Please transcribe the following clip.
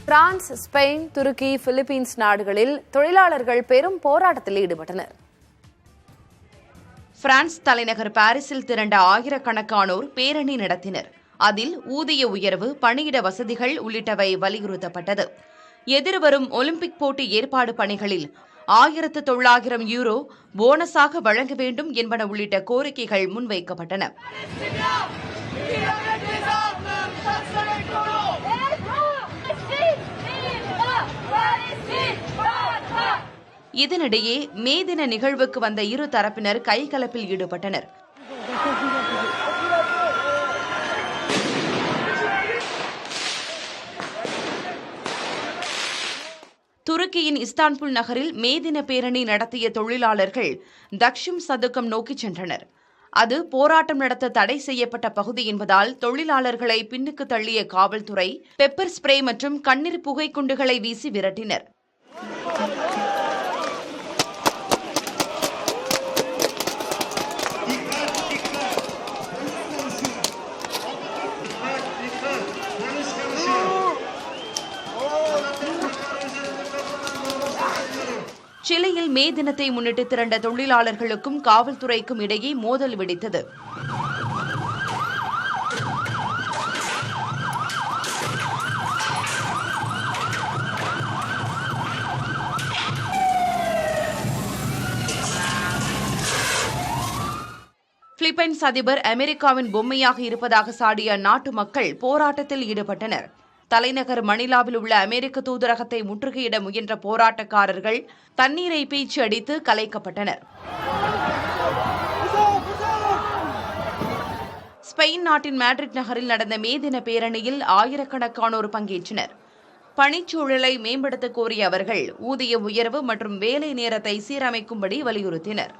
France, Spain, துருக்கி, Philippines நாடுகளில் தொழிலாளர்கள் பெரும் போராட்டத்தில் ஈடுபட்டனர். பிரான்ஸ் தலைநகர் பாரிஸில் திரண்ட ஆயிரக்கணக்கானோர் பேரணி நடத்தினர். அதில் ஊதிய உயர்வு, பணியிட வசதிகள் உள்ளிட்டவை வலியுறுத்தப்பட்டது. எதிர்வரும் ஒலிம்பிக் போட்டி ஏற்பாடு பணிகளில் 1900 யூரோ போனஸாக வழங்க வேண்டும் என்பன உள்ளிட்ட கோரிக்கைகள் முன்வைக்கப்பட்டன. இதனிடையே மே தின நிகழ்வுக்கு வந்த இரு தரப்பினர் கைகலப்பில் ஈடுபட்டனர். துருக்கியின் இஸ்தான்புல் நகரில் மே தின பேரணி நடத்திய தொழிலாளர்கள் தக்ஷிம் சதுக்கம் நோக்கி சென்றனர். அது போராட்டம் நடத்த தடை செய்யப்பட்ட பகுதி என்பதால் தொழிலாளர்களை பின்னுக்கு தள்ளிய காவல்துறை பெப்பர் ஸ்ப்ரே மற்றும் கண்ணீர் புகை குண்டுகளை வீசி விரட்டினர். சிலியில் மே தினத்தை முன்னிட்டு திரண்ட தொழிலாளர்களுக்கும் காவல்துறைக்கும் இடையே மோதல் வெடித்தது. பிலிப்பைன்ஸ் அதிபர் அமெரிக்காவின் பொம்மையாக இருப்பதாக சாடிய அந்நாட்டு மக்கள் போராட்டத்தில் ஈடுபட்டனர். தலைநகர் மணிலாவில் உள்ள அமெரிக்க தூதரகத்தை முற்றுகையிட முயன்ற போராட்டக்காரர்கள் தண்ணீரை பீய்ச்சி அடித்து கலைக்கப்பட்டனர். ஸ்பெயின் நாட்டின் மேட்ரிட் நகரில் நடந்த மே தின பேரணியில் ஆயிரக்கணக்கானோர் பங்கேற்றனர். பணிச்சூழலை மேம்படுத்த கோரிய அவர்கள் ஊதிய உயர்வு மற்றும் வேலை நேரத்தை சீரமைக்கும்படி வலியுறுத்தினர்.